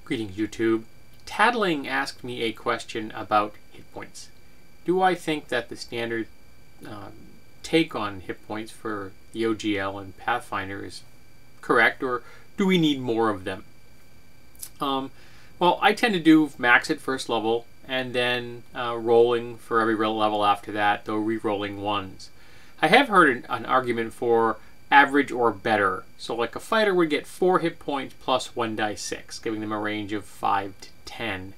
Greetings, YouTube. Tattling asked me a question about hit points. Do I think that the standard take on hit points for the OGL and Pathfinder is correct, or do we need more of them? Well, I tend to do max at first level, and then rolling for every level after that, though re-rolling ones. I have heard an argument for average or better. So like a fighter would get 4 hit points plus 1 die 6, giving them a range of 5 to 10.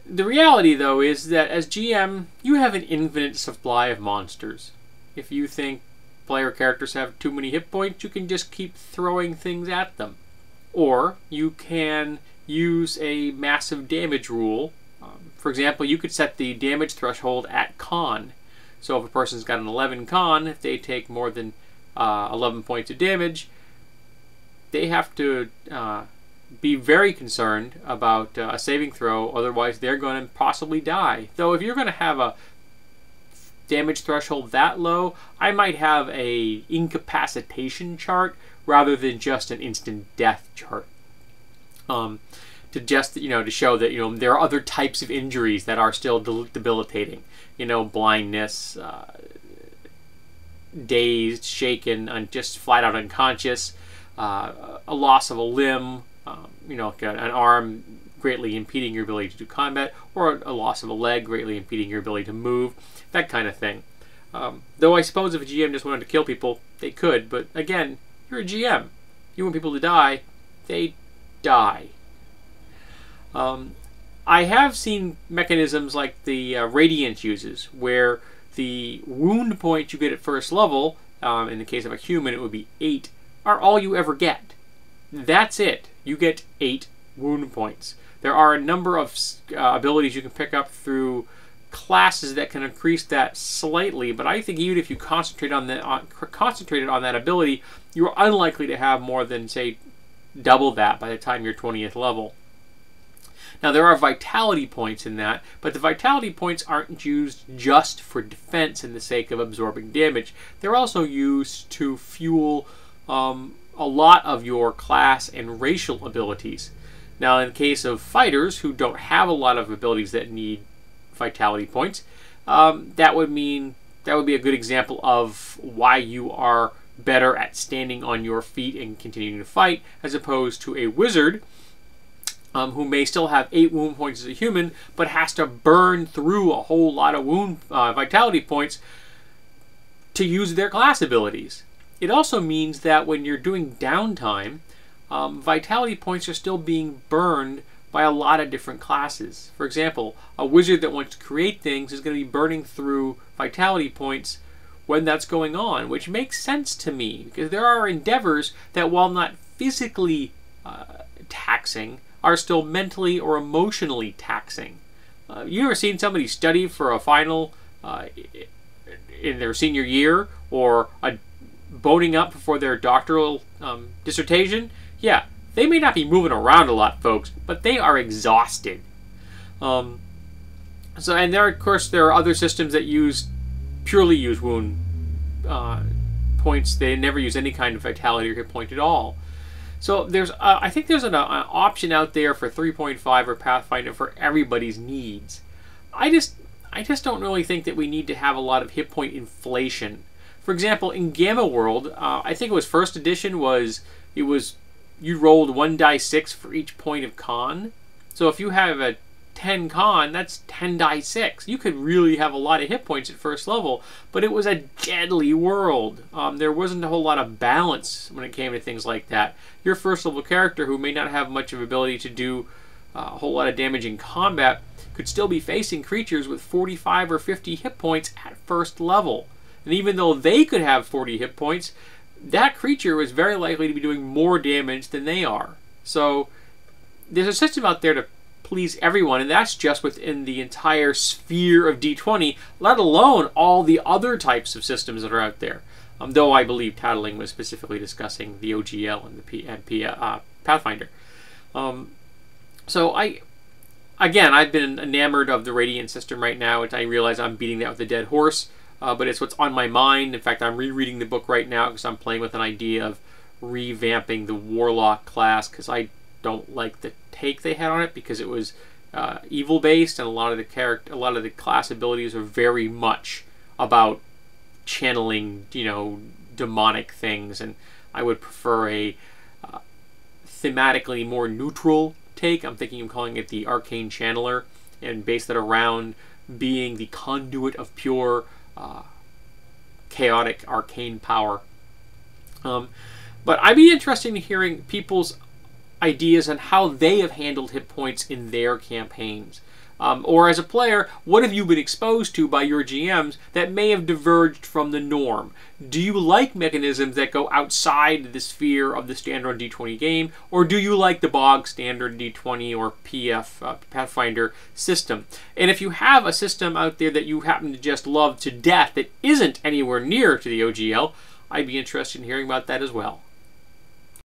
The reality, though, is that as GM, you have an infinite supply of monsters. If you think player characters have too many hit points, you can just keep throwing things at them. Or you can use a massive damage rule. For example, you could set the damage threshold at con. So if a person's got an 11 con, if they take more than 11 points of damage, they have to be very concerned about a saving throw, otherwise they're going to possibly die. Though if you're going to have a damage threshold that low, I might have a incapacitation chart rather than just an instant death chart. To show that there are other types of injuries that are still debilitating. Blindness, dazed, shaken, just flat out unconscious, a loss of a limb, an arm greatly impeding your ability to do combat, or a loss of a leg greatly impeding your ability to move, that kind of thing. Though I suppose if a GM just wanted to kill people, they could, but again, you're a GM. You want people to die, they die. I have seen mechanisms like the Radiance uses, where the wound points you get at first level, in the case of a human it would be 8, are all you ever get. That's it. You get 8 wound points. There are a number of abilities you can pick up through classes that can increase that slightly, but I think even if you concentrated on that ability, you're unlikely to have more than, say, double that by the time you're 20th level. Now, there are vitality points in that, but the vitality points aren't used just for defense in the sake of absorbing damage. They're also used to fuel a lot of your class and racial abilities. Now, in the case of fighters who don't have a lot of abilities that need vitality points, that would be a good example of why you are better at standing on your feet and continuing to fight, as opposed to a wizard who may still have 8 wound points as a human, but has to burn through a whole lot of vitality points to use their class abilities. It also means that when you're doing downtime, vitality points are still being burned by a lot of different classes. For example, a wizard that wants to create things is going to be burning through vitality points when that's going on, which makes sense to me, because there are endeavors that, while not physically taxing, are still mentally or emotionally taxing. You ever seen somebody study for a final in their senior year, or boning up before their doctoral dissertation? Yeah, they may not be moving around a lot, folks, but they are exhausted. And of course, there are other systems that purely use wound points. They never use any kind of vitality or hit point at all. So I think there's an option out there for 3.5 or Pathfinder for everybody's needs. I just don't really think that we need to have a lot of hit point inflation. For example, in Gamma World, I think it was first edition you rolled 1 die 6 for each point of con. So if you have a 10 con, that's 10 die 6. You could really have a lot of hit points at first level, but it was a deadly world. There wasn't a whole lot of balance when it came to things like that. Your first level character, who may not have much of ability to do a whole lot of damage in combat, could still be facing creatures with 45 or 50 hit points at first level. And even though they could have 40 hit points, that creature was very likely to be doing more damage than they are. So there's a system out there to please everyone, and that's just within the entire sphere of D20, let alone all the other types of systems that are out there. Though I believe Tattling was specifically discussing the OGL and the Pathfinder. So I've been enamored of the Radiant system right now, and I realize I'm beating that with a dead horse, but it's what's on my mind. In fact, I'm rereading the book right now because I'm playing with an idea of revamping the Warlock class, because I don't like the take they had on it because it was evil based, and a lot of the class abilities are very much about channeling, demonic things, and I would prefer a thematically more neutral take. I'm thinking of calling it the Arcane Channeler, and base that around being the conduit of pure chaotic arcane power. But I'd be interested in hearing people's ideas on how they have handled hit points in their campaigns. Or as a player, what have you been exposed to by your GMs that may have diverged from the norm? Do you like mechanisms that go outside the sphere of the standard D20 game, or do you like the bog standard D20 or PF Pathfinder system? And if you have a system out there that you happen to just love to death that isn't anywhere near to the OGL, I'd be interested in hearing about that as well.